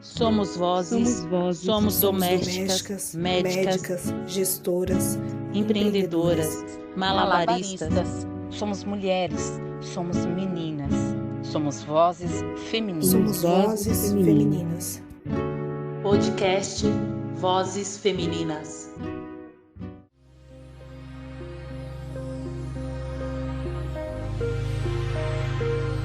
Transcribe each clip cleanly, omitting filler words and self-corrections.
Somos vozes, somos domésticas, médicas, gestoras, empreendedoras, malabaristas. Somos mulheres, somos meninas, somos vozes femininas. Somos vozes femininas. Podcast Vozes Femininas.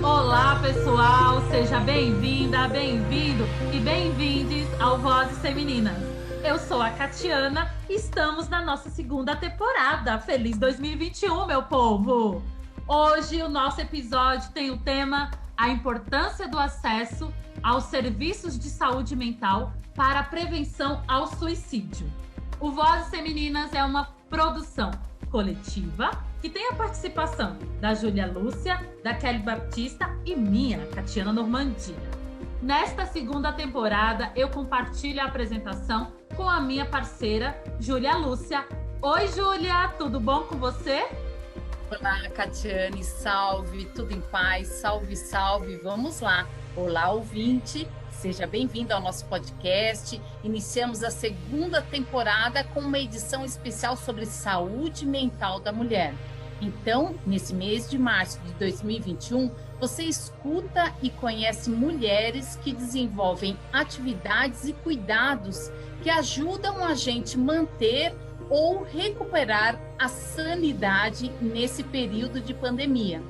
Olá, pessoal! Seja bem-vinda, bem-vindo e bem-vindes ao Vozes Femininas. Eu sou a Catiana e estamos na nossa segunda temporada. Feliz 2021, meu povo! Hoje o nosso episódio tem o tema A importância do acesso aos serviços de saúde mental para a prevenção ao suicídio. O Vozes Femininas é uma produção coletiva que tem a participação da Júlia Lúcia, da Kelly Baptista e minha, Catiana Normandia. Nesta segunda temporada, eu compartilho a apresentação com a minha parceira, Júlia Lúcia. Oi, Júlia, tudo bom com você? Olá, Catiane, salve, tudo em paz, salve, salve, vamos lá. Olá, ouvinte, seja bem-vindo ao nosso podcast. Iniciamos a segunda temporada com uma edição especial sobre saúde mental da mulher. Então, nesse mês de março de 2021, você escuta e conhece mulheres que desenvolvem atividades e cuidados que ajudam a gente manter ou recuperar a sanidade nesse período de pandemia.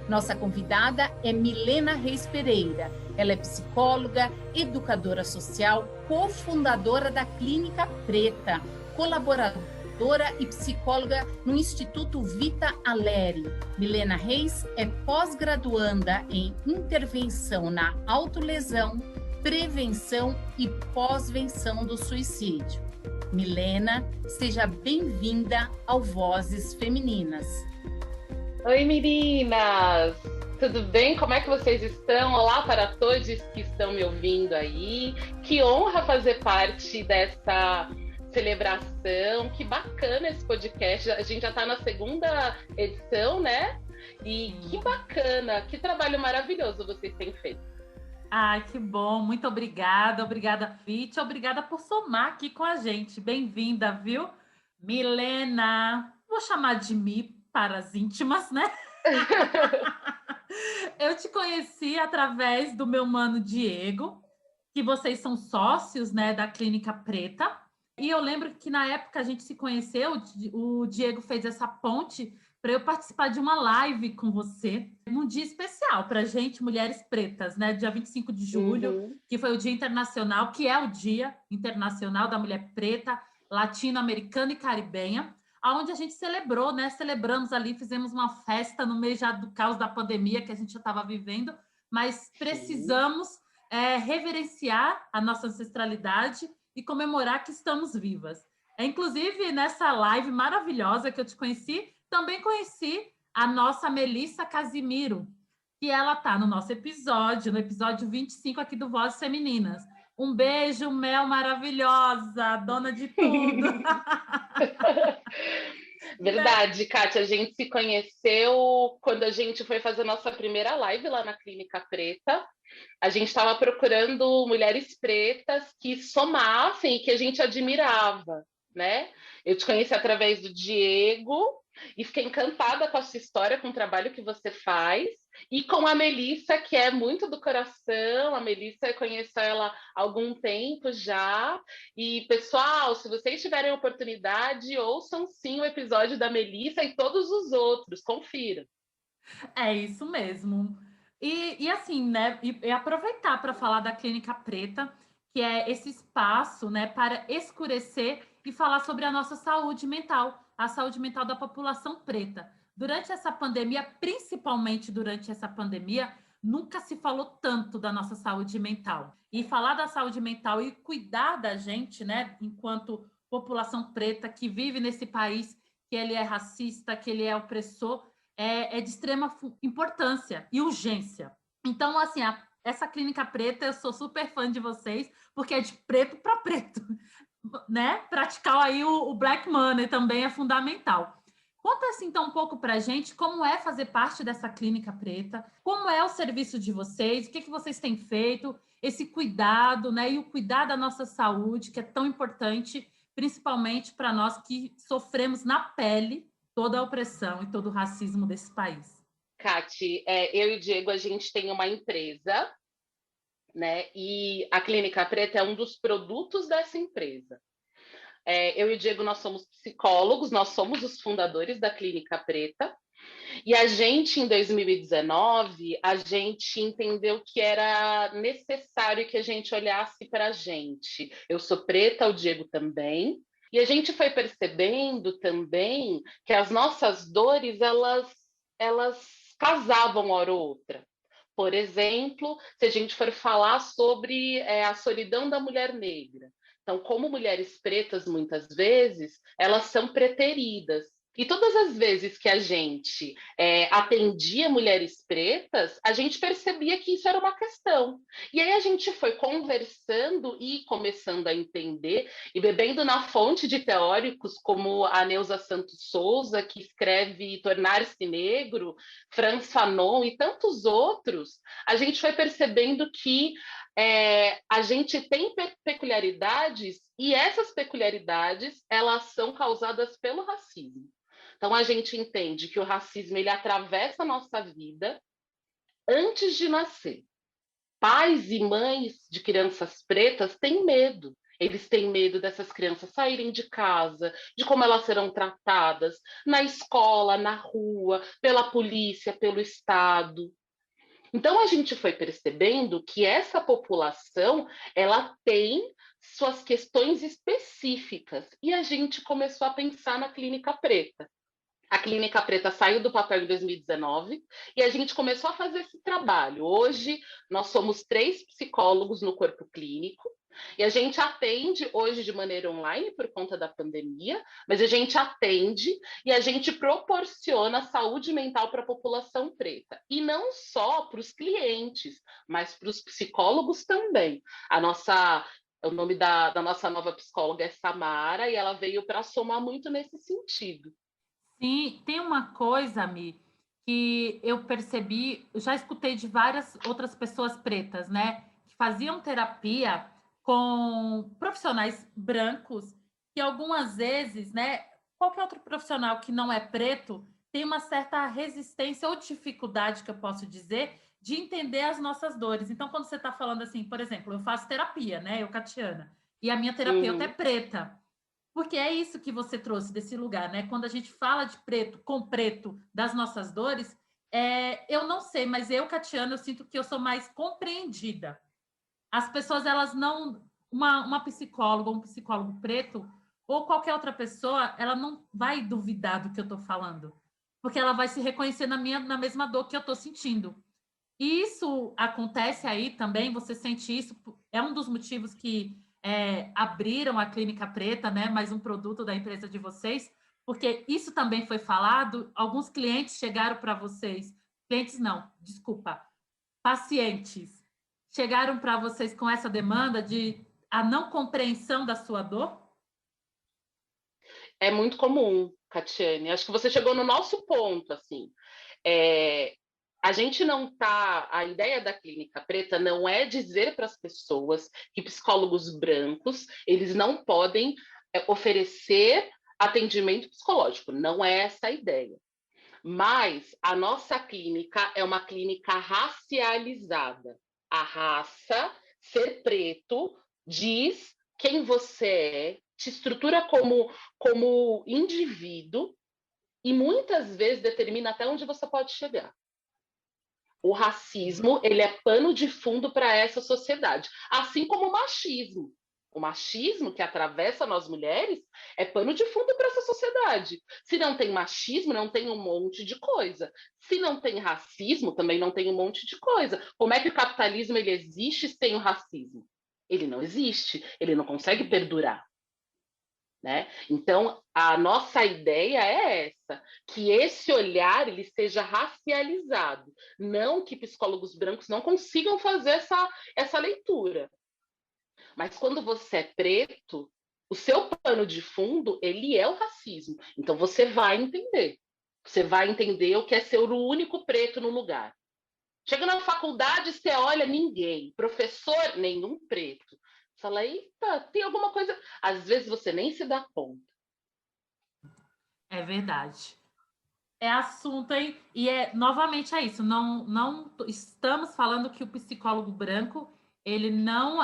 Nossa convidada é Milena Reis Pereira. Ela é psicóloga, educadora social, cofundadora da Clínica Preta, colaboradora e psicóloga no Instituto Vita Aleri. Milena Reis é pós-graduanda em intervenção na autolesão, prevenção e pós-venção do suicídio. Milena, seja bem-vinda ao Vozes Femininas. Oi, meninas! Tudo bem? Como é que vocês estão? Olá para todos que estão me ouvindo aí. Que honra fazer parte dessa celebração. Que bacana esse podcast. A gente já está na segunda edição, né? E que bacana, que trabalho maravilhoso vocês têm feito. Ai, que bom. Muito obrigada. Obrigada, Vit. Obrigada por somar aqui com a gente. Bem-vinda, viu? Milena, vou chamar de Mi para as íntimas, né? Eu te conheci através do meu mano Diego, que vocês são sócios, né, da Clínica Preta. E eu lembro que na época a gente se conheceu, o Diego fez essa ponte para eu participar de uma live com você, num dia especial para a gente, mulheres pretas, né? Dia 25 de julho, que foi o Dia Internacional, que é o Dia Internacional da Mulher Preta, Latino-Americana e Caribenha, onde a gente celebrou, né? Celebramos ali, fizemos uma festa no meio já do caos da pandemia que a gente já estava vivendo, mas precisamos reverenciar a nossa ancestralidade e comemorar que estamos vivas. Inclusive, nessa live maravilhosa que eu te conheci, também conheci a nossa Melissa Casimiro, que ela está no nosso episódio, no episódio 25 aqui do Vozes Femininas. Um beijo, Mel maravilhosa, dona de tudo. Verdade, Kátia, a gente se conheceu quando a gente foi fazer nossa primeira live lá na Clínica Preta. A gente estava procurando mulheres pretas que somassem e que a gente admirava, né? Eu te conheci através do Diego e fiquei encantada com a sua história, com o trabalho que você faz, e com a Melissa, que é muito do coração. A Melissa, eu conheço ela há algum tempo já. E, pessoal, se vocês tiverem oportunidade, ouçam sim o episódio da Melissa e todos os outros, confiram. É isso mesmo. E assim, né, e aproveitar para falar da Clínica Preta, que é esse espaço, né, para escurecer e falar sobre a nossa saúde mental, a saúde mental da população preta. Durante essa pandemia, principalmente durante essa pandemia, nunca se falou tanto da nossa saúde mental. E falar da saúde mental e cuidar da gente, né, enquanto população preta que vive nesse país, que ele é racista, que ele é opressor, é de extrema importância e urgência. Então, assim, essa Clínica Preta, eu sou super fã de vocês, porque é de preto para preto, né? Praticar aí o Black Money também é fundamental. Conta assim, então um pouco para a gente como é fazer parte dessa Clínica Preta, como é o serviço de vocês, o que vocês têm feito, esse cuidado, né? E o cuidar da nossa saúde, que é tão importante, principalmente para nós que sofremos na pele toda a opressão e todo o racismo desse país. Cati, eu e o Diego, a gente tem uma empresa, né? E a Clínica Preta é um dos produtos dessa empresa. Eu e o Diego, nós somos psicólogos, nós somos os fundadores da Clínica Preta. E a gente, em 2019, a gente entendeu que era necessário que a gente olhasse para a gente. Eu sou preta, o Diego também. E a gente foi percebendo também que as nossas dores, elas casavam hora ou outra. Por exemplo, se a gente for falar sobre a solidão da mulher negra. Então, como mulheres pretas, muitas vezes, elas são preteridas. E todas as vezes que a gente atendia mulheres pretas, a gente percebia que isso era uma questão. E aí a gente foi conversando e começando a entender, e bebendo na fonte de teóricos como a Neuza Santos Souza, que escreve Tornar-se Negro, Frantz Fanon e tantos outros, a gente foi percebendo que a gente tem peculiaridades, e essas peculiaridades, elas são causadas pelo racismo. Então, a gente entende que o racismo, ele atravessa a nossa vida antes de nascer. Pais e mães de crianças pretas têm medo. Eles têm medo dessas crianças saírem de casa, de como elas serão tratadas na escola, na rua, pela polícia, pelo Estado. Então, a gente foi percebendo que essa população, ela tem suas questões específicas. E a gente começou a pensar na Clínica Preta. A Clínica Preta saiu do papel em 2019 e a gente começou a fazer esse trabalho. Hoje, nós somos 3 psicólogos no corpo clínico e a gente atende hoje de maneira online por conta da pandemia, mas a gente atende e a gente proporciona saúde mental para a população preta. E não só para os clientes, mas para os psicólogos também. O nome da nossa nova psicóloga é Samara e ela veio para somar muito nesse sentido. Sim, tem uma coisa, Mi, que eu percebi, já escutei de várias outras pessoas pretas, né, que faziam terapia com profissionais brancos, que algumas vezes, né, qualquer outro profissional que não é preto tem uma certa resistência ou dificuldade, que eu posso dizer, de entender as nossas dores. Então, quando você está falando assim, por exemplo, eu faço terapia, né, eu, Catiana, e a minha terapeuta é preta. Porque é isso que você trouxe desse lugar, né? Quando a gente fala de preto com preto das nossas dores, eu não sei, mas eu, Catiana, eu sinto que eu sou mais compreendida. As pessoas, elas não... Uma psicóloga, um psicólogo preto, ou qualquer outra pessoa, ela não vai duvidar do que eu estou falando, porque ela vai se reconhecer na mesma dor que eu estou sentindo. E isso acontece aí também, você sente isso, é um dos motivos que abriram a Clínica Preta, né? Mais um produto da empresa de vocês, porque isso também foi falado. Alguns clientes chegaram para vocês, clientes não, desculpa, pacientes chegaram para vocês com essa demanda de a não compreensão da sua dor? É muito comum, Catiane. Acho que você chegou no nosso ponto, assim. A gente não tá. A ideia da Clínica Preta não é dizer para as pessoas que psicólogos brancos eles não podem oferecer atendimento psicológico. Não é essa a ideia. Mas a nossa clínica é uma clínica racializada. A raça, ser preto, diz quem você é, te estrutura como indivíduo e muitas vezes determina até onde você pode chegar. O racismo, ele é pano de fundo para essa sociedade, assim como o machismo. O machismo que atravessa nós mulheres é pano de fundo para essa sociedade. Se não tem machismo, não tem um monte de coisa. Se não tem racismo, também não tem um monte de coisa. Como é que o capitalismo ele existe sem o racismo? Ele não existe, ele não consegue perdurar. Né? Então, a nossa ideia é essa, que esse olhar ele seja racializado, não que psicólogos brancos não consigam fazer essa leitura. Mas quando você é preto, O seu pano de fundo, ele é o racismo. Então, você vai entender. Você vai entender o que é ser o único preto no lugar. Chega na faculdade, você olha, ninguém. Professor, nenhum preto. Você fala, eita, tem alguma coisa... Às vezes, você nem se dá conta. É verdade. É assunto, hein? E novamente é isso. Não estamos falando que o psicólogo branco ele não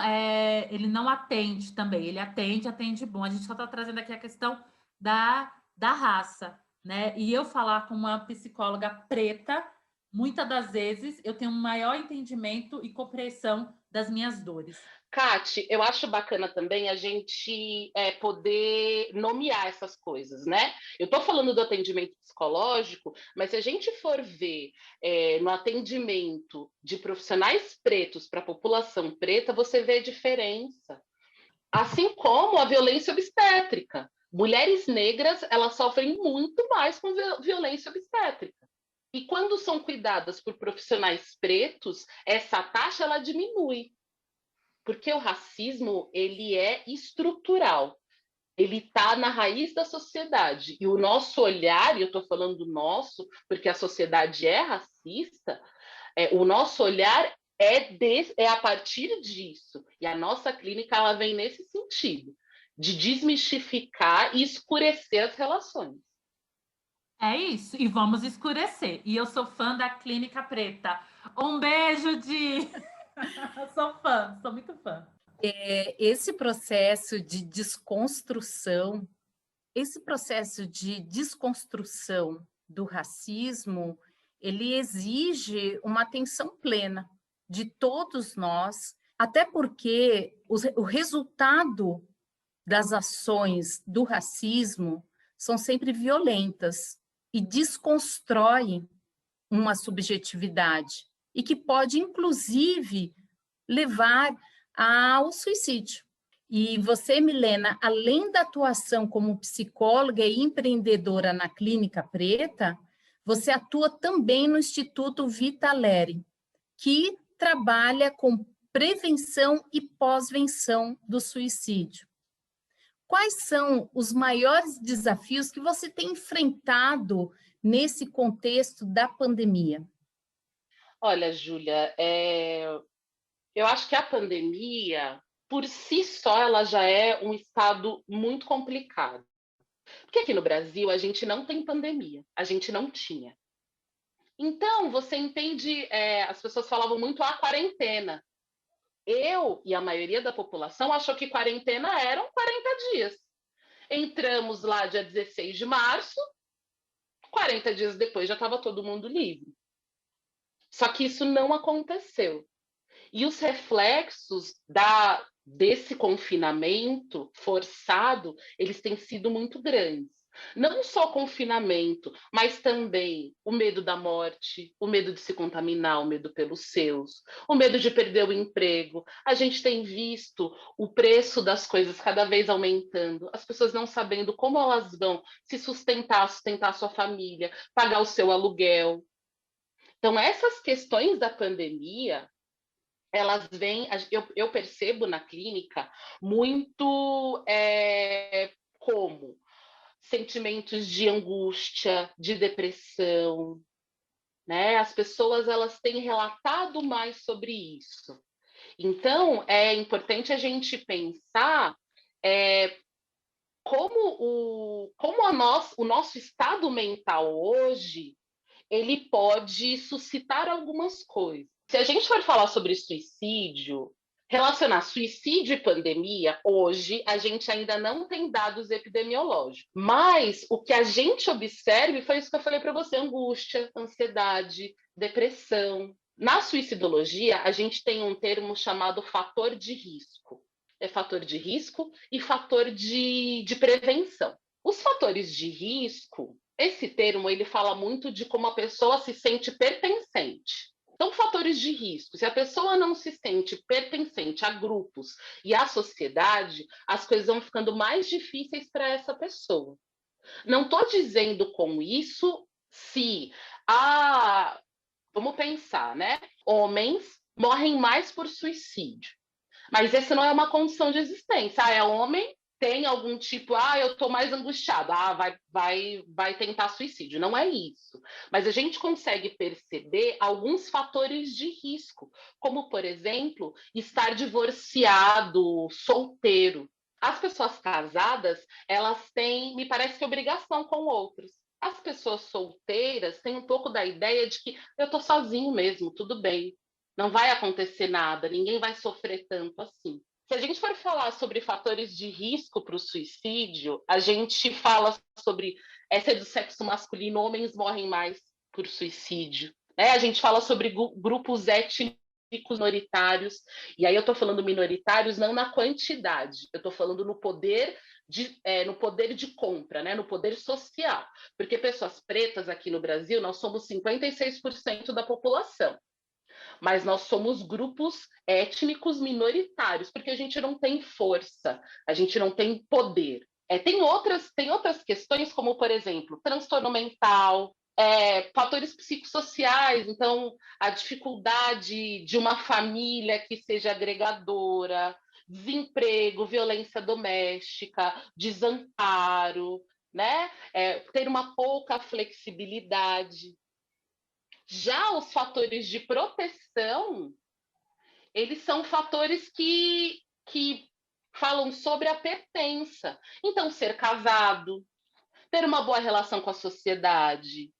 atende também. Ele atende bom. A gente só está trazendo aqui a questão da raça, né? E eu falar com uma psicóloga preta, muitas das vezes eu tenho um maior entendimento e compreensão das minhas dores. Kati, eu acho bacana também a gente poder nomear essas coisas, né? Eu estou falando do atendimento psicológico, mas se a gente for ver no atendimento de profissionais pretos para a população preta, você vê a diferença. Assim como a violência obstétrica. Mulheres negras, elas sofrem muito mais com violência obstétrica. E quando são cuidadas por profissionais pretos, essa taxa ela diminui. Porque o racismo, ele é estrutural. Ele está na raiz da sociedade. E o nosso olhar, e eu estou falando do nosso, porque a sociedade é racista, o nosso olhar é a partir disso. E a nossa clínica ela vem nesse sentido, de desmistificar e escurecer as relações. É isso, e vamos escurecer. E eu sou fã da Clínica Preta. Um beijo, Di! Sou muito fã. Esse processo de desconstrução do racismo, ele exige uma atenção plena de todos nós, até porque o resultado das ações do racismo são sempre violentas e desconstroem uma subjetividade e que pode, inclusive, levar ao suicídio. E você, Milena, além da atuação como psicóloga e empreendedora na Clínica Preta, você atua também no Instituto Vitaleri, que trabalha com prevenção e pós-venção do suicídio. Quais são os maiores desafios que você tem enfrentado nesse contexto da pandemia? Olha, Júlia, eu acho que a pandemia, por si só, ela já é um estado muito complicado. Porque aqui no Brasil, a gente não tem pandemia, a gente não tinha. Então, você entende, as pessoas falavam muito a quarentena. Eu e a maioria da população achou que quarentena eram 40 dias. Entramos lá dia 16 de março, 40 dias depois já estava todo mundo livre. Só que isso não aconteceu. E os reflexos desse confinamento forçado, eles têm sido muito grandes. Não só o confinamento, mas também o medo da morte, o medo de se contaminar, o medo pelos seus, o medo de perder o emprego. A gente tem visto o preço das coisas cada vez aumentando, as pessoas não sabendo como elas vão se sustentar a sua família, pagar o seu aluguel. Então, essas questões da pandemia, elas vêm, eu percebo na clínica muito como sentimentos de angústia, de depressão, né? As pessoas elas têm relatado mais sobre isso. Então, é importante a gente pensar como o nosso estado mental hoje ele pode suscitar algumas coisas. Se a gente for falar sobre suicídio, relacionar suicídio e pandemia, hoje a gente ainda não tem dados epidemiológicos. Mas o que a gente observa, foi isso que eu falei para você, angústia, ansiedade, depressão. Na suicidologia, a gente tem um termo chamado fator de risco. É fator de risco e fator de prevenção. Os fatores de risco, esse termo ele fala muito de como a pessoa se sente pertencente. Então, fatores de risco. Se a pessoa não se sente pertencente a grupos e à sociedade, as coisas vão ficando mais difíceis para essa pessoa. Não estou dizendo com isso se vamos pensar, né? Homens morrem mais por suicídio. Mas essa não é uma condição de existência. É homem, tem algum tipo, eu estou mais angustiado, vai tentar suicídio. Não é isso. Mas a gente consegue perceber alguns fatores de risco, como, por exemplo, estar divorciado, solteiro. As pessoas casadas, elas têm, me parece que, obrigação com outros. As pessoas solteiras têm um pouco da ideia de que eu estou sozinho mesmo, tudo bem. Não vai acontecer nada, ninguém vai sofrer tanto assim. Se a gente for falar sobre fatores de risco para o suicídio, a gente fala sobre essa é do sexo masculino, homens morrem mais por suicídio. Né? A gente fala sobre grupos étnicos minoritários, e aí eu estou falando minoritários não na quantidade, eu estou falando no poder de compra, né? No poder social. Porque pessoas pretas aqui no Brasil, nós somos 56% da população. Mas nós somos grupos étnicos minoritários, porque a gente não tem força, a gente não tem poder. Tem outras questões, como, por exemplo, transtorno mental, fatores psicossociais, então, a dificuldade de uma família que seja agregadora, desemprego, violência doméstica, desamparo, né? Ter uma pouca flexibilidade. Já os fatores de proteção, eles são fatores que falam sobre a pertença. Então, ser casado, ter uma boa relação com a sociedade,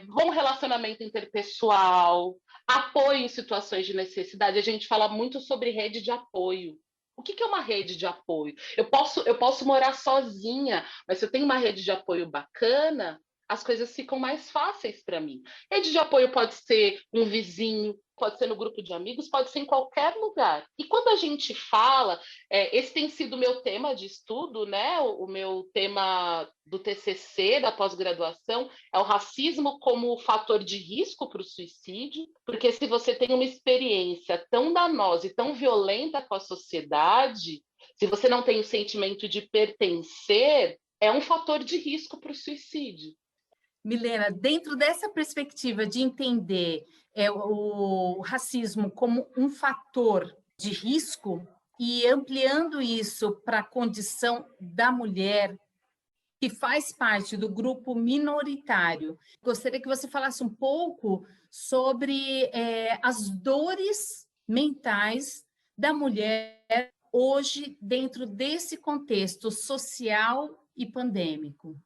bom relacionamento interpessoal, apoio em situações de necessidade. A gente fala muito sobre rede de apoio. O que é uma rede de apoio? Eu posso morar sozinha, mas se eu tenho uma rede de apoio bacana, as coisas ficam mais fáceis para mim. Rede de apoio pode ser um vizinho, pode ser no grupo de amigos, pode ser em qualquer lugar. E quando a gente fala, esse tem sido o meu tema de estudo, né? O meu tema do TCC, da pós-graduação, é o racismo como fator de risco para o suicídio, porque se você tem uma experiência tão danosa e tão violenta com a sociedade, se você não tem o sentimento de pertencer, é um fator de risco para o suicídio. Milena, dentro dessa perspectiva de entender o racismo como um fator de risco e ampliando isso para a condição da mulher que faz parte do grupo minoritário, gostaria que você falasse um pouco sobre as dores mentais da mulher hoje dentro desse contexto social e pandêmico.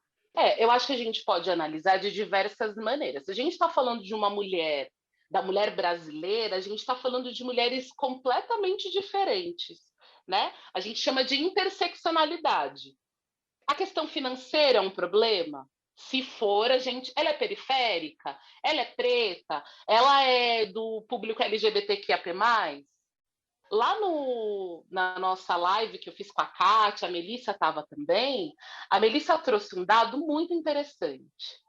Eu acho que a gente pode analisar de diversas maneiras. Se a gente está falando de uma mulher, da mulher brasileira, a gente está falando de mulheres completamente diferentes, né? A gente chama de interseccionalidade. A questão financeira é um problema? Se for, ela é periférica? Ela é preta? Ela é do público LGBTQIA+. Lá na nossa live que eu fiz com a Kátia, a Melissa estava também, a Melissa trouxe um dado muito interessante.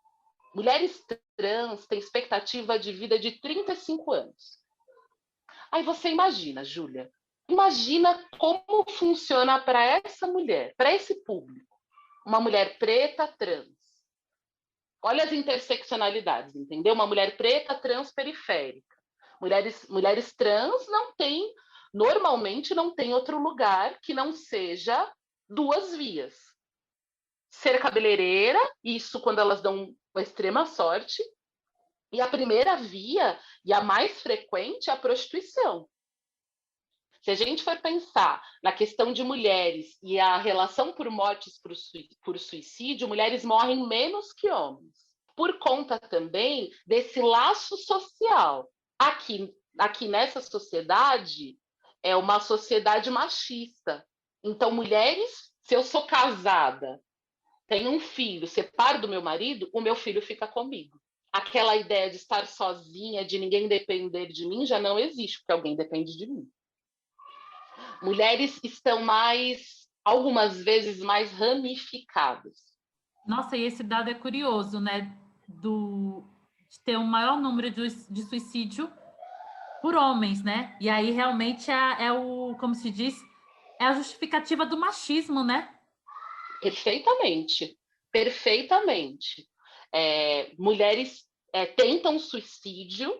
Mulheres trans têm expectativa de vida de 35 anos. Aí você imagina, Júlia, imagina como funciona para essa mulher, para esse público, uma mulher preta trans. Olha as interseccionalidades, entendeu? Uma mulher preta trans periférica. Mulheres trans normalmente não tem outro lugar que não seja 2 vias. Ser cabeleireira, isso quando elas dão uma extrema sorte, e a primeira via, e a mais frequente, é a prostituição. Se a gente for pensar na questão de mulheres e a relação por mortes por suicídio, mulheres morrem menos que homens. Por conta também desse laço social. Aqui nessa sociedade, é uma sociedade machista. Então, mulheres, se eu sou casada, tenho um filho, separo do meu marido, o meu filho fica comigo. Aquela ideia de estar sozinha, de ninguém depender de mim, já não existe, porque alguém depende de mim. Mulheres estão algumas vezes, mais ramificadas. Nossa, e esse dado é curioso, né? De ter um maior número de suicídio por homens, né? E aí realmente como se diz, é a justificativa do machismo, né? Perfeitamente. Mulheres tentam suicídio,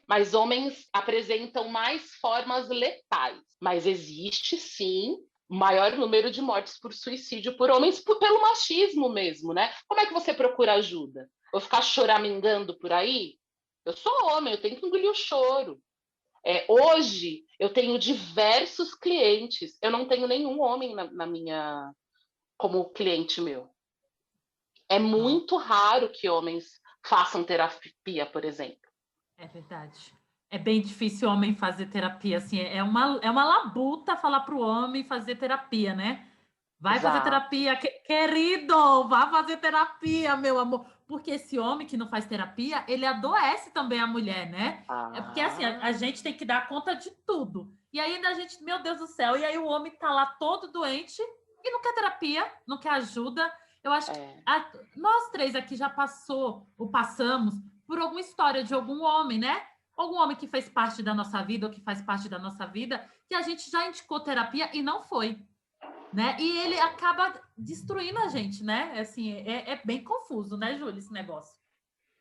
mas homens apresentam mais formas letais. Mas existe, sim, maior número de mortes por suicídio por homens, pelo machismo mesmo, né? Como é que você procura ajuda? Vou ficar choramingando por aí? Eu sou homem, eu tenho que engolir o choro. Hoje, eu tenho diversos clientes, eu não tenho nenhum homem na minha, como cliente meu. É muito raro que homens façam terapia, por exemplo. É verdade. É bem difícil o homem fazer terapia, assim, é uma labuta falar para o homem fazer terapia, né? Vai fazer Exato. terapia, querido, vá fazer terapia, meu amor. Porque esse homem que não faz terapia, ele adoece também a mulher, né? É porque assim, a gente tem que dar conta de tudo. E aí a gente, meu Deus do céu, e aí o homem tá lá todo doente e não quer terapia, não quer ajuda. Eu acho que nós três aqui já passamos por alguma história de algum homem, né? Algum homem que fez parte da nossa vida ou que faz parte da nossa vida, que a gente já indicou terapia e não foi. Né? E ele acaba destruindo a gente, né? Assim, é bem confuso, né, Júlia, esse negócio?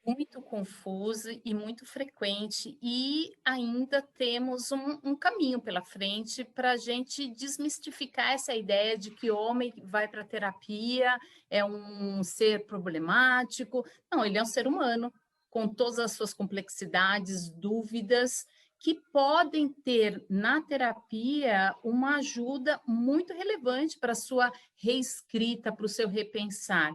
Muito confuso e muito frequente, e ainda temos um caminho pela frente para a gente desmistificar essa ideia de que homem vai para terapia é um ser problemático. Não, ele é um ser humano, com todas as suas complexidades, dúvidas, que podem ter na terapia uma ajuda muito relevante para a sua reescrita, para o seu repensar.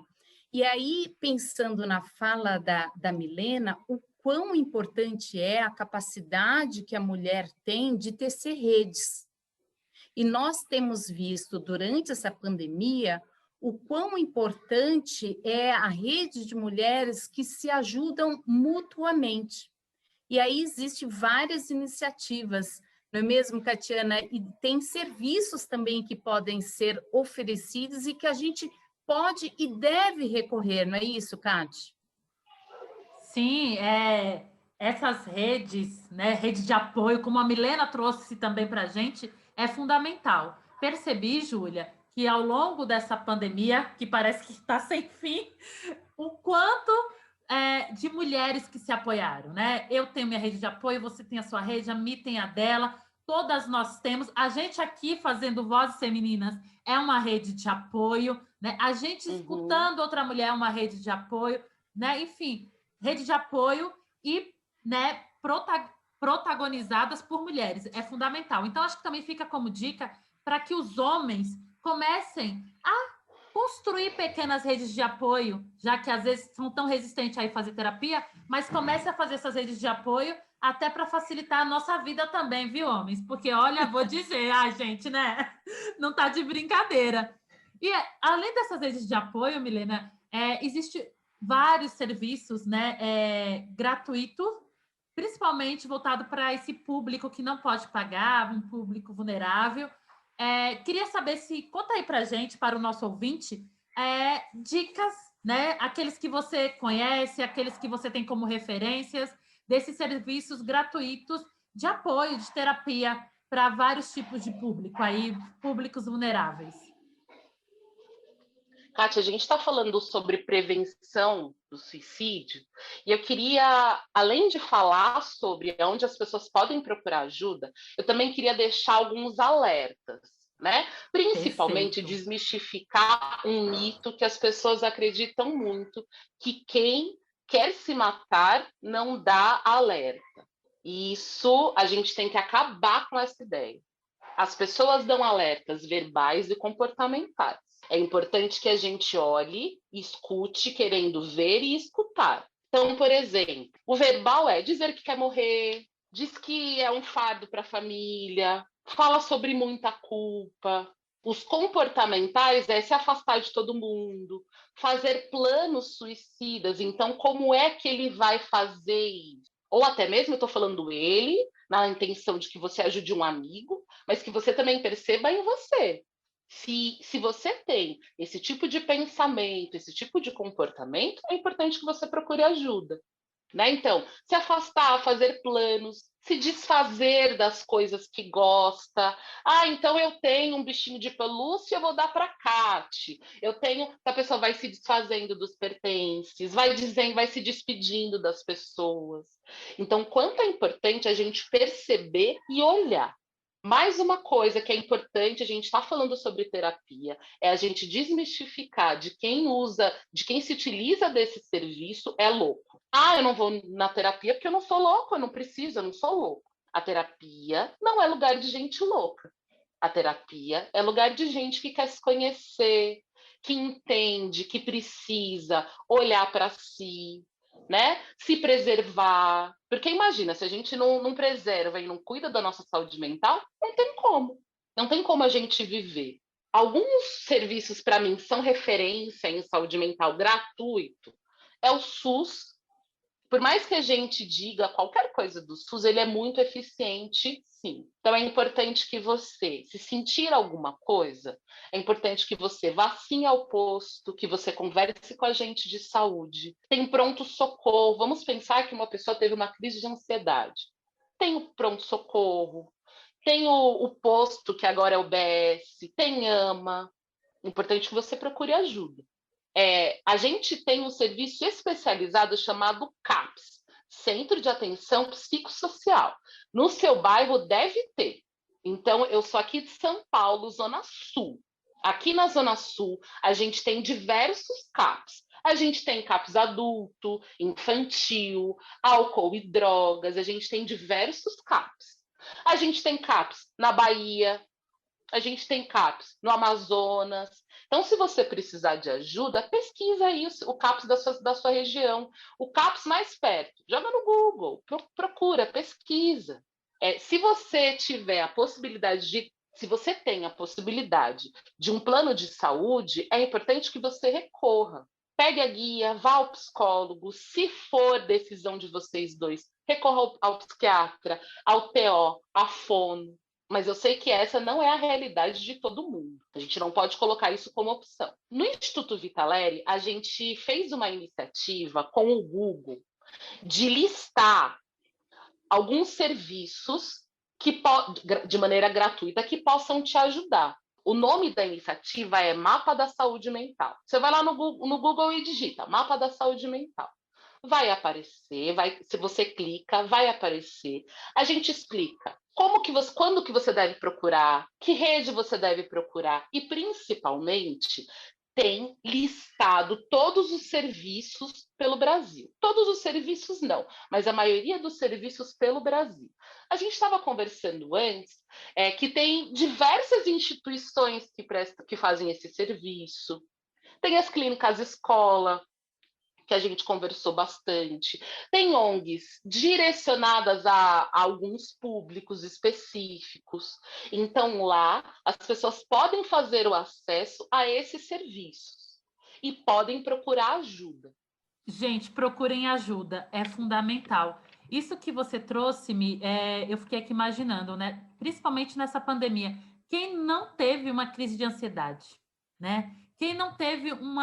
E aí, pensando na fala da Milena, o quão importante é a capacidade que a mulher tem de tecer redes. E nós temos visto, durante essa pandemia, o quão importante é a rede de mulheres que se ajudam mutuamente. E aí existem várias iniciativas, não é mesmo, Catiana? E tem serviços também que podem ser oferecidos e que a gente pode e deve recorrer, não é isso, Cati? Sim, essas redes, né, rede de apoio, como a Milena trouxe também para a gente, é fundamental. Percebi, Júlia, que ao longo dessa pandemia, que parece que está sem fim, o quanto de mulheres que se apoiaram, né? Eu tenho minha rede de apoio, você tem a sua rede, a Mi tem a dela, todas nós temos. A gente aqui fazendo Vozes Femininas é uma rede de apoio, né? A gente escutando outra mulher é uma rede de apoio, né? Enfim, rede de apoio e, né, protagonizadas por mulheres. É fundamental. Então, acho que também fica como dica para que os homens comecem a construir pequenas redes de apoio, já que às vezes são tão resistentes a ir fazer terapia, mas comece a fazer essas redes de apoio até para facilitar a nossa vida também, viu, homens? Porque, olha, vou dizer, gente, né? Não tá de brincadeira. E além dessas redes de apoio, Milena, existe vários serviços, né, gratuitos, principalmente voltado para esse público que não pode pagar, um público vulnerável. Queria saber se, conta aí para a gente, para o nosso ouvinte, dicas, né, aqueles que você conhece, aqueles que você tem como referências, desses serviços gratuitos de apoio, de terapia para vários tipos de público, aí, públicos vulneráveis. Kátia, a gente está falando sobre prevenção do suicídio, e eu queria, além de falar sobre onde as pessoas podem procurar ajuda, eu também queria deixar alguns alertas, né? Principalmente desmistificar um mito que as pessoas acreditam muito, que quem quer se matar não dá alerta. E isso, a gente tem que acabar com essa ideia. As pessoas dão alertas verbais e comportamentais. É importante que a gente olhe, escute, querendo ver e escutar. Então, por exemplo, o verbal é dizer que quer morrer, diz que é um fardo para a família, fala sobre muita culpa. Os comportamentais é se afastar de todo mundo, fazer planos suicidas. Então, como é que ele vai fazer isso? Ou até mesmo, eu estou falando ele, na intenção de que você ajude um amigo, mas que você também perceba em você. Se você tem esse tipo de pensamento, esse tipo de comportamento, é importante que você procure ajuda. Né? Então, se afastar, fazer planos, se desfazer das coisas que gosta. Então eu tenho um bichinho de pelúcia, eu vou dar para a Cate. A pessoa vai se desfazendo dos pertences, vai se despedindo das pessoas. Então, quanto é importante a gente perceber e olhar. Mais uma coisa que é importante, a gente está falando sobre terapia, é a gente desmistificar de quem usa, de quem se utiliza desse serviço é louco. Ah, eu não vou na terapia porque eu não sou louco, eu não preciso, eu não sou louco. A terapia não é lugar de gente louca. A terapia é lugar de gente que quer se conhecer, que entende, que precisa olhar para si, né? Se preservar. Porque imagina, se a gente não preserva e não cuida da nossa saúde mental, não tem como. Não tem como a gente viver. Alguns serviços, para mim, são referência em saúde mental gratuito. É o SUS. Por mais que a gente diga qualquer coisa do SUS, ele é muito eficiente, sim. Então é importante que você, se sentir alguma coisa, é importante que você vá sim ao posto, que você converse com a gente de saúde. Tem pronto-socorro. Vamos pensar que uma pessoa teve uma crise de ansiedade. Tem o pronto-socorro, tem o posto, que agora é o BS, tem AMA. É importante que você procure ajuda. A gente tem um serviço especializado chamado CAPS, Centro de Atenção Psicossocial. No seu bairro deve ter. Então, eu sou aqui de São Paulo, Zona Sul. Aqui na Zona Sul, a gente tem diversos CAPS. A gente tem CAPS adulto, infantil, álcool e drogas, a gente tem diversos CAPS. A gente tem CAPS na Bahia, a gente tem CAPS no Amazonas. Então, se você precisar de ajuda, pesquisa aí o CAPS da sua região, o CAPS mais perto. Joga no Google, procura, pesquisa. Se você tiver a possibilidade se você tem a possibilidade de um plano de saúde, é importante que você recorra. Pegue a guia, vá ao psicólogo. Se for decisão de vocês dois, recorra ao psiquiatra, ao TO, à fono. Mas eu sei que essa não é a realidade de todo mundo. A gente não pode colocar isso como opção. No Instituto Vitaleri, a gente fez uma iniciativa com o Google de listar alguns serviços de maneira gratuita que possam te ajudar. O nome da iniciativa é Mapa da Saúde Mental. Você vai lá no Google e digita Mapa da Saúde Mental. Vai aparecer, se você clica, vai aparecer. A gente explica quando que você deve procurar, que rede você deve procurar e, principalmente, tem listado todos os serviços pelo Brasil. Todos os serviços não, mas a maioria dos serviços pelo Brasil. A gente estava conversando antes que tem diversas instituições que fazem esse serviço. Tem as clínicas escola, que a gente conversou bastante. Tem ONGs direcionadas a alguns públicos específicos. Então, lá, as pessoas podem fazer o acesso a esses serviços e podem procurar ajuda. Gente, procurem ajuda, é fundamental. Isso que você trouxe, eu fiquei aqui imaginando, né? Principalmente nessa pandemia. Quem não teve uma crise de ansiedade, né? Quem não teve um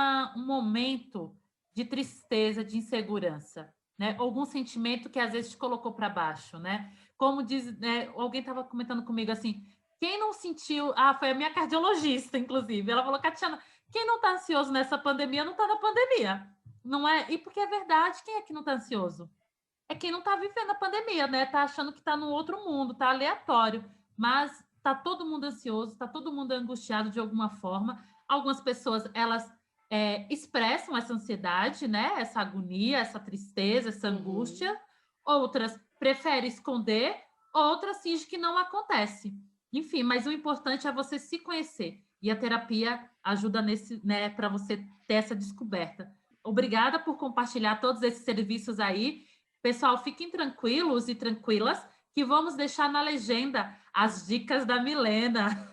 momento de tristeza, de insegurança, né? Algum sentimento que às vezes te colocou para baixo, né? Como diz, né? Alguém estava comentando comigo assim, quem não sentiu... foi a minha cardiologista, inclusive. Ela falou, Catiana, quem não está ansioso nessa pandemia não está na pandemia, não é? E porque é verdade, quem é que não está ansioso? É quem não está vivendo a pandemia, né? Está achando que está num outro mundo, está aleatório, mas está todo mundo ansioso, está todo mundo angustiado de alguma forma. Algumas pessoas, elas expressam essa ansiedade, né? Essa agonia, essa tristeza, essa angústia. Outras preferem esconder, outras fingem que não acontece. Enfim, mas o importante é você se conhecer. E a terapia ajuda né, para você ter essa descoberta. Obrigada por compartilhar todos esses serviços aí. Pessoal, fiquem tranquilos e tranquilas, que vamos deixar na legenda as dicas da Milena.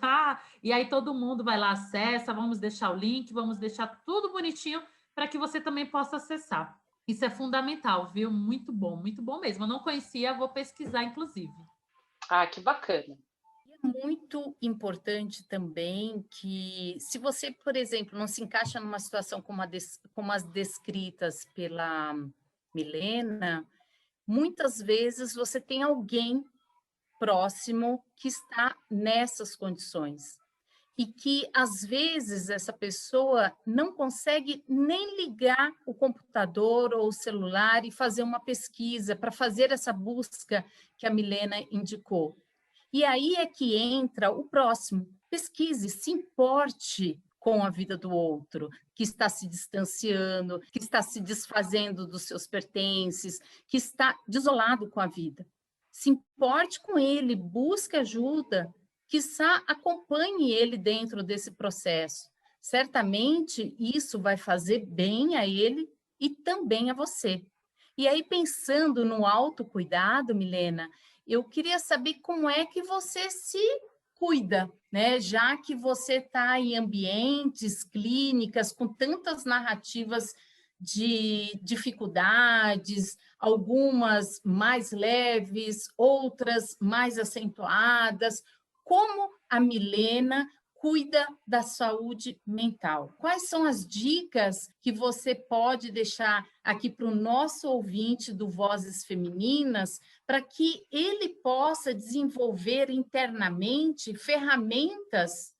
E aí todo mundo vai lá, acessa, vamos deixar o link, vamos deixar tudo bonitinho para que você também possa acessar. Isso é fundamental, viu? Muito bom mesmo. Eu não conhecia, vou pesquisar, inclusive. Que bacana. É muito importante também que, se você, por exemplo, não se encaixa numa situação como as descritas pela Milena, muitas vezes você tem alguém próximo que está nessas condições e que, às vezes, essa pessoa não consegue nem ligar o computador ou o celular e fazer uma pesquisa para fazer essa busca que a Milena indicou. E aí é que entra o próximo. Pesquise, se importe com a vida do outro, que está se distanciando, que está se desfazendo dos seus pertences, que está desolado com a vida. Se importe com ele, busque ajuda, quiçá acompanhe ele dentro desse processo. Certamente isso vai fazer bem a ele e também a você. E aí, pensando no autocuidado, Milena, eu queria saber como é que você se cuida, né? Já que você está em ambientes, clínicas, com tantas narrativas de dificuldades, algumas mais leves, outras mais acentuadas. Como a Milena cuida da saúde mental? Quais são as dicas que você pode deixar aqui para o nosso ouvinte do Vozes Femininas, para que ele possa desenvolver internamente ferramentas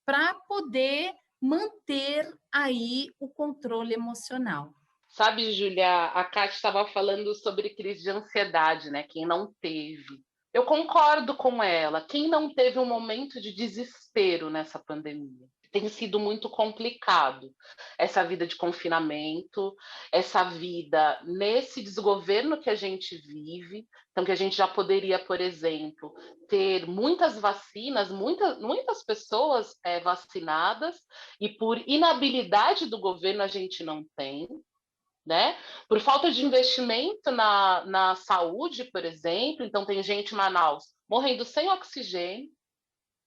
para poder manter aí o controle emocional? Sabe, Júlia, a Kátia estava falando sobre crise de ansiedade, né? Quem não teve. Eu concordo com ela. Quem não teve um momento de desespero nessa pandemia? Tem sido muito complicado essa vida de confinamento, essa vida nesse desgoverno que a gente vive. Então, que a gente já poderia, por exemplo, ter muitas vacinas, muitas pessoas vacinadas, e por inabilidade do governo a gente não tem. Né? Por falta de investimento na saúde, por exemplo, então tem gente em Manaus morrendo sem oxigênio,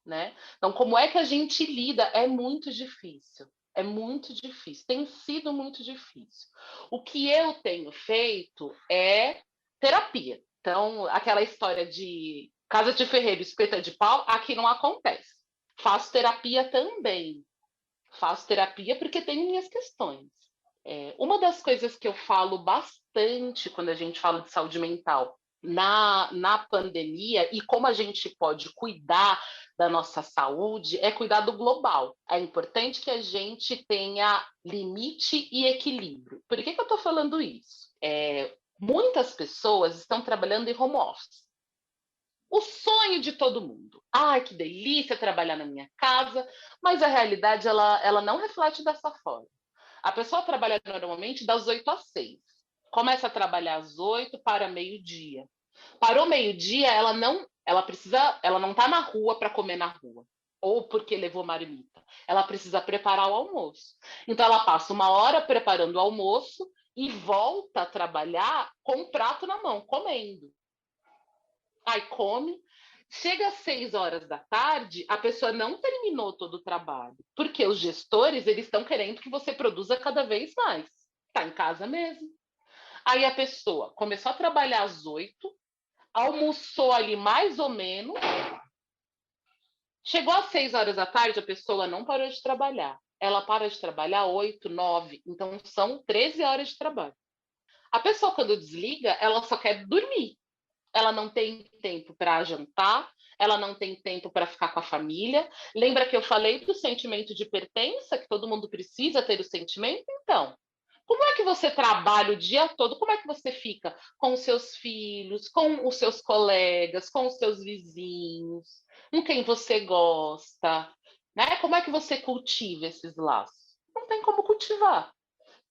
né? Então, como é que a gente lida? É muito difícil, tem sido muito difícil. O que eu tenho feito é terapia. Então, aquela história de casa de ferreiro, espeta de pau, aqui não acontece. Faço terapia também. Faço terapia porque tenho minhas questões. Uma das coisas que eu falo bastante quando a gente fala de saúde mental na pandemia e como a gente pode cuidar da nossa saúde é cuidar do global. É importante que a gente tenha limite e equilíbrio. Por que eu estou falando isso? Muitas pessoas estão trabalhando em home office. O sonho de todo mundo. Ai, que delícia trabalhar na minha casa, mas a realidade ela não reflete dessa forma. A pessoa trabalha normalmente das 8 às 6. Começa a trabalhar às 8, para meio-dia. Parou meio-dia, ela não está na rua para comer na rua, ou porque levou marmita. Ela precisa preparar o almoço. Então, ela passa 1 hora preparando o almoço e volta a trabalhar com o prato na mão, comendo. Aí come. Chega às 6 horas da tarde, a pessoa não terminou todo o trabalho, porque os gestores eles estão querendo que você produza cada vez mais. Está em casa mesmo. Aí a pessoa começou a trabalhar às 8, almoçou ali mais ou menos, chegou às 6 horas da tarde, a pessoa não parou de trabalhar. Ela para de trabalhar 8, 9, então são 13 horas de trabalho. A pessoa, quando desliga, ela só quer dormir. Ela não tem tempo para jantar, ela não tem tempo para ficar com a família. Lembra que eu falei do sentimento de pertença, que todo mundo precisa ter o sentimento? Então, como é que você trabalha o dia todo? Como é que você fica com os seus filhos, com os seus colegas, com os seus vizinhos, com quem você gosta? Né? Como é que você cultiva esses laços? Não tem como cultivar.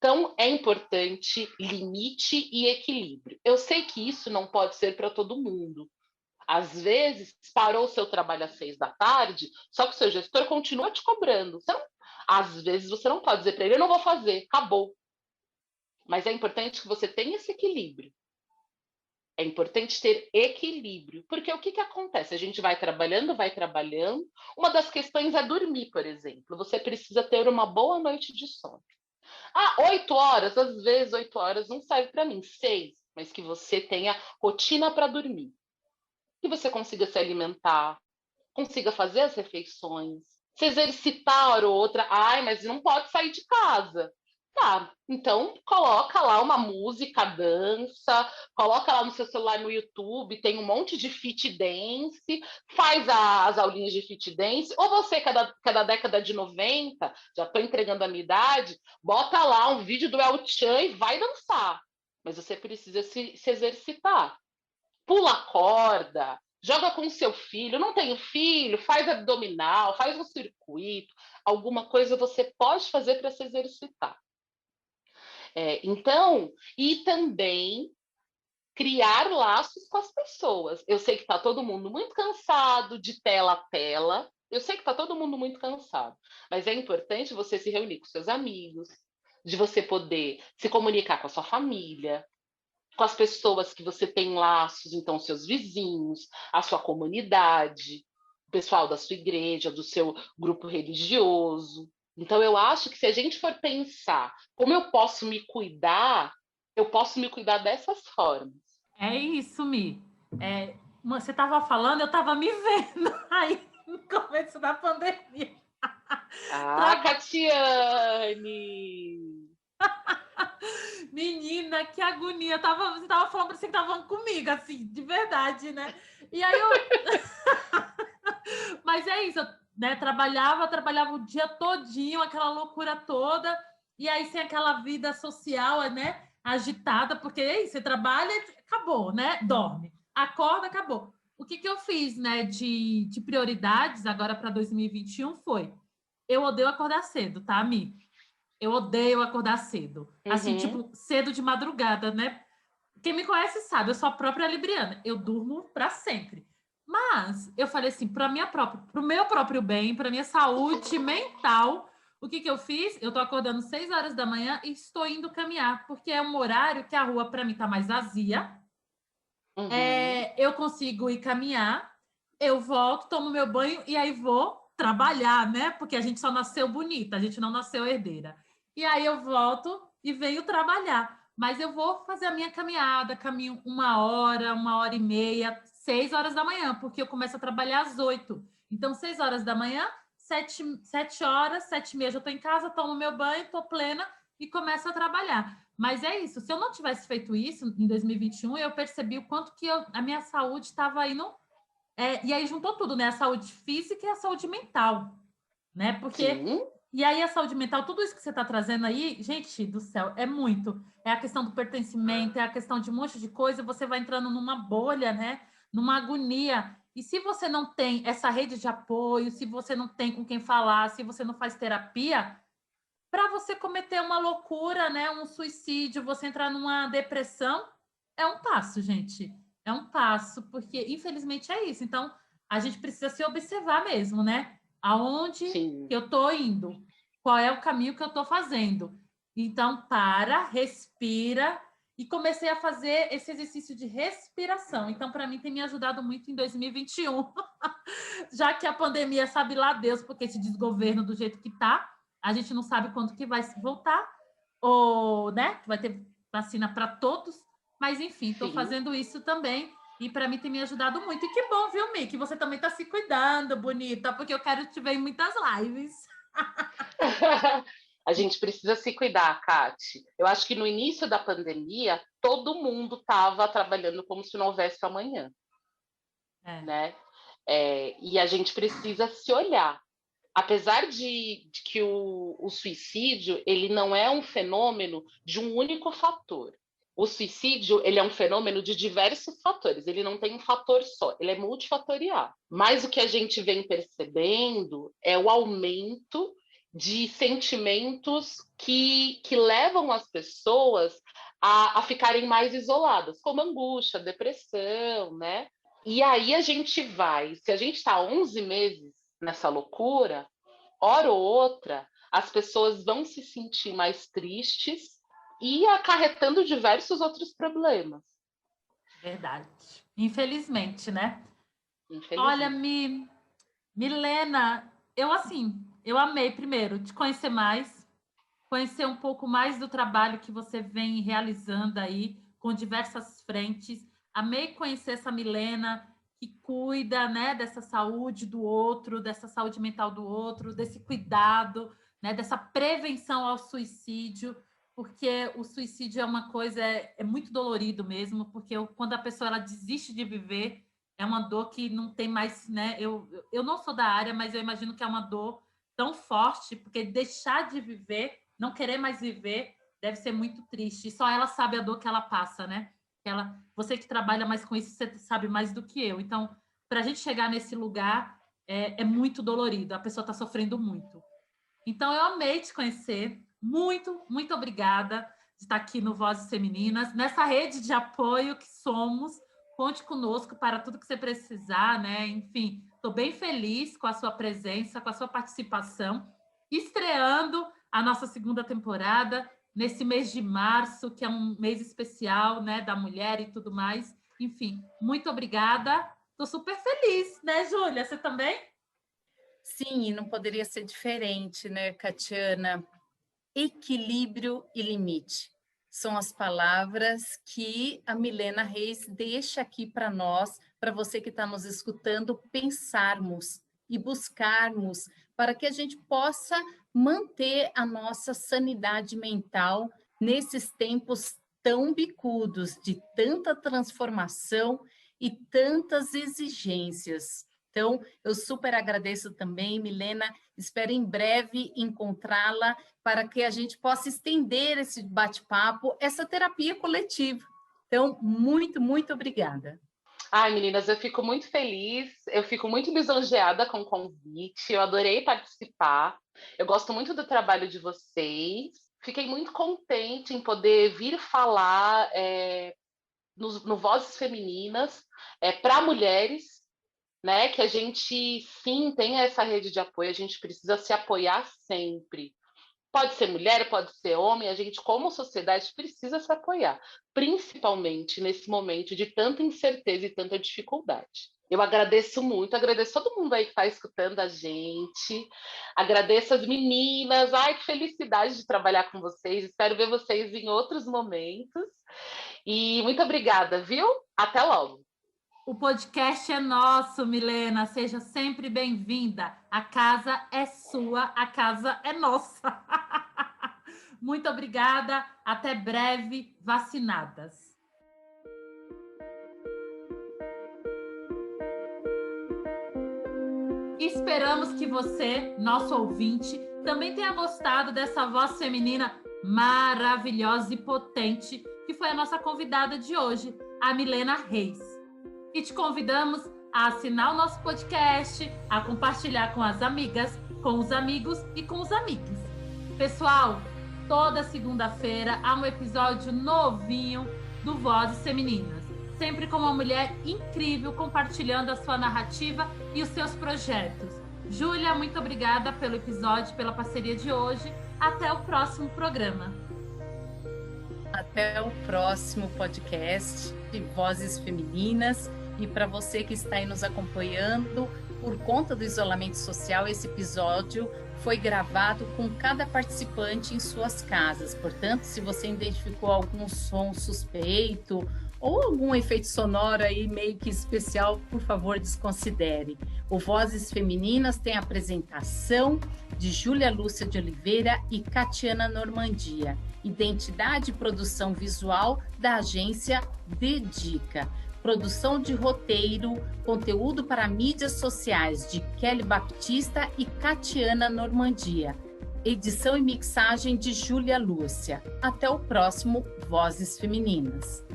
Então, é importante limite e equilíbrio. Eu sei que isso não pode ser para todo mundo. Às vezes, parou o seu trabalho às 6 da tarde, só que o seu gestor continua te cobrando. Às vezes, você não pode dizer para ele, eu não vou fazer, acabou. Mas é importante que você tenha esse equilíbrio. É importante ter equilíbrio. Porque o que acontece? A gente vai trabalhando. Uma das questões é dormir, por exemplo. Você precisa ter uma boa noite de sono. 8 horas, às vezes 8 horas não serve para mim, 6, mas que você tenha rotina para dormir. Que você consiga se alimentar, consiga fazer as refeições, se exercitar hora ou outra. Mas não pode sair de casa. Tá, então coloca lá uma música, dança, coloca lá no seu celular no YouTube, tem um monte de fit dance, faz as aulinhas de fit dance, ou você que é da década de 90, já estou entregando a minha idade, bota lá um vídeo do El Chan e vai dançar. Mas você precisa se exercitar. Pula corda, joga com seu filho, não tem filho, faz abdominal, faz um circuito, alguma coisa você pode fazer para se exercitar. Então, e também criar laços com as pessoas. Eu sei que está todo mundo muito cansado de tela a tela, eu sei que está todo mundo muito cansado, mas é importante você se reunir com seus amigos, de você poder se comunicar com a sua família, com as pessoas que você tem laços, então seus vizinhos, a sua comunidade, o pessoal da sua igreja, do seu grupo religioso. Então eu acho que se a gente for pensar como eu posso me cuidar, eu posso me cuidar dessas formas. É isso, Mi. Você estava falando, eu estava me vendo aí no começo da pandemia. Catiane! Menina, que agonia. Você estava falando, parecia que estavam comigo, assim, de verdade, né? E aí eu... Mas é isso, né? Trabalhava o dia todinho, aquela loucura toda, e aí sem aquela vida social, né? Agitada, porque aí você trabalha, acabou, né? Dorme. Acorda, acabou. O que eu fiz, né, de prioridades agora para 2021 foi: eu odeio acordar cedo, tá, Mi? Eu odeio acordar cedo. Assim, tipo, cedo de madrugada, né? Quem me conhece sabe, eu sou a própria libriana. Eu durmo para sempre. Mas eu falei assim, para o meu próprio bem, para minha saúde mental, o que eu fiz? Eu tô acordando 6 horas da manhã e estou indo caminhar, porque é um horário que a rua para mim tá mais vazia. Eu consigo ir caminhar, eu volto, tomo meu banho e aí vou trabalhar, né? Porque a gente só nasceu bonita, a gente não nasceu herdeira. E aí eu volto e venho trabalhar. Mas eu vou fazer a minha caminhada, caminho 1 hora e meia, 6 horas da manhã, porque eu começo a trabalhar às 8. Então, 6 horas da manhã, 7 horas, 7h30 eu já estou em casa, tomo meu banho, estou plena e começo a trabalhar. Mas é isso, se eu não tivesse feito isso em 2021, eu percebi o quanto que a minha saúde estava indo... e aí juntou tudo, né? A saúde física e a saúde mental, né? Porque... Sim. E aí a saúde mental, tudo isso que você está trazendo aí, gente do céu, é muito. É a questão do pertencimento, é a questão de um monte de coisa, você vai entrando numa bolha, né? Numa agonia. E se você não tem essa rede de apoio, se você não tem com quem falar, se você não faz terapia, para você cometer uma loucura, né? Um suicídio, você entrar numa depressão, é um passo, gente. É um passo, porque infelizmente é isso. Então, a gente precisa se observar mesmo, né? Aonde Sim. eu estou indo? Qual é o caminho que eu estou fazendo? Então, respira, e comecei a fazer esse exercício de respiração. Então, para mim, tem me ajudado muito em 2021. Já que a pandemia, sabe lá Deus, porque esse desgoverno do jeito que está, a gente não sabe quando que vai voltar, ou, né, que vai ter vacina para todos. Mas, enfim, estou fazendo isso também. E para mim tem me ajudado muito. E que bom, viu, Mi? Que você também está se cuidando, bonita, porque eu quero te ver em muitas lives. A gente precisa se cuidar, Cati. Eu acho que no início da pandemia, todo mundo estava trabalhando como se não houvesse amanhã. Né? E a gente precisa se olhar. Apesar de que o suicídio ele não é um fenômeno de um único fator. O suicídio ele é um fenômeno de diversos fatores, ele não tem um fator só, ele é multifatorial. Mas o que a gente vem percebendo é o aumento de sentimentos que levam as pessoas a ficarem mais isoladas, como angústia, depressão, né? E aí a gente vai, se a gente está 11 meses nessa loucura, hora ou outra, as pessoas vão se sentir mais tristes e acarretando diversos outros problemas. Verdade. Infelizmente, né? Infelizmente. Olha, Milena, eu amei primeiro te conhecer mais, conhecer um pouco mais do trabalho que você vem realizando aí com diversas frentes. Amei conhecer essa Milena que cuida, né, dessa saúde do outro, dessa saúde mental do outro, desse cuidado, né, dessa prevenção ao suicídio, porque o suicídio é uma coisa, é muito dolorido mesmo, porque quando a pessoa ela desiste de viver, é uma dor que não tem mais, né? Eu não sou da área, mas eu imagino que é uma dor tão forte, porque deixar de viver, não querer mais viver, deve ser muito triste. E só ela sabe a dor que ela passa, né? Você que trabalha mais com isso, você sabe mais do que eu. Então, para a gente chegar nesse lugar é muito dolorido, a pessoa está sofrendo muito. Então, eu amei te conhecer, muito, muito obrigada de estar aqui no Vozes Femininas, nessa rede de apoio que somos. Conte conosco para tudo que você precisar, né? Enfim, estou bem feliz com a sua presença, com a sua participação, estreando a nossa segunda temporada nesse mês de março, que é um mês especial, né, da mulher e tudo mais. Enfim, muito obrigada. Estou super feliz, né, Júlia? Você também? Sim, não poderia ser diferente, né, Catiana? Equilíbrio e limite são as palavras que a Milena Reis deixa aqui para nós, para você que está nos escutando, pensarmos e buscarmos para que a gente possa manter a nossa sanidade mental nesses tempos tão bicudos, de tanta transformação e tantas exigências. Então, eu super agradeço também, Milena, espero em breve encontrá-la para que a gente possa estender esse bate-papo, essa terapia coletiva. Então, muito, muito obrigada. Ai, meninas, eu fico muito feliz, eu fico muito lisonjeada com o convite, eu adorei participar, eu gosto muito do trabalho de vocês, fiquei muito contente em poder vir falar no Vozes Femininas para mulheres, né? Que a gente, sim, tem essa rede de apoio, a gente precisa se apoiar sempre. Pode ser mulher, pode ser homem, a gente, como sociedade, precisa se apoiar, principalmente nesse momento de tanta incerteza e tanta dificuldade. Eu agradeço muito, agradeço todo mundo aí que está escutando a gente, agradeço as meninas, ai, que felicidade de trabalhar com vocês, espero ver vocês em outros momentos, e muito obrigada, viu? Até logo! O podcast é nosso, Milena. Seja sempre bem-vinda. A casa é sua, a casa é nossa. Muito obrigada. Até breve, vacinadas. Esperamos que você, nosso ouvinte, também tenha gostado dessa voz feminina maravilhosa e potente, que foi a nossa convidada de hoje, a Milena Reis. E te convidamos a assinar o nosso podcast, a compartilhar com as amigas, com os amigos e com os amigos. Pessoal, toda segunda-feira há um episódio novinho do Vozes Femininas, sempre com uma mulher incrível compartilhando a sua narrativa e os seus projetos. Júlia, muito obrigada pelo episódio, pela parceria de hoje. Até o próximo programa. Até o próximo podcast de Vozes Femininas. E para você que está aí nos acompanhando, por conta do isolamento social, esse episódio foi gravado com cada participante em suas casas. Portanto, se você identificou algum som suspeito ou algum efeito sonoro aí meio que especial, por favor, desconsidere. O Vozes Femininas tem a apresentação de Júlia Lúcia de Oliveira e Catiana Normandia. Identidade e produção visual da agência Dedica. Produção de roteiro, conteúdo para mídias sociais de Kelly Baptista e Catiana Normandia. Edição e mixagem de Júlia Lúcia. Até o próximo Vozes Femininas.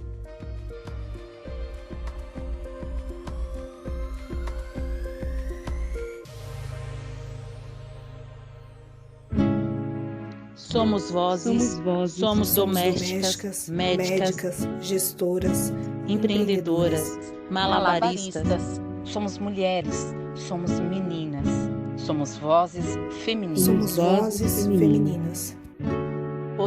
Somos vozes, somos domésticas, médicas, gestoras, empreendedoras, malabaristas. Somos mulheres, somos meninas, somos vozes femininas. Somos vozes femininas.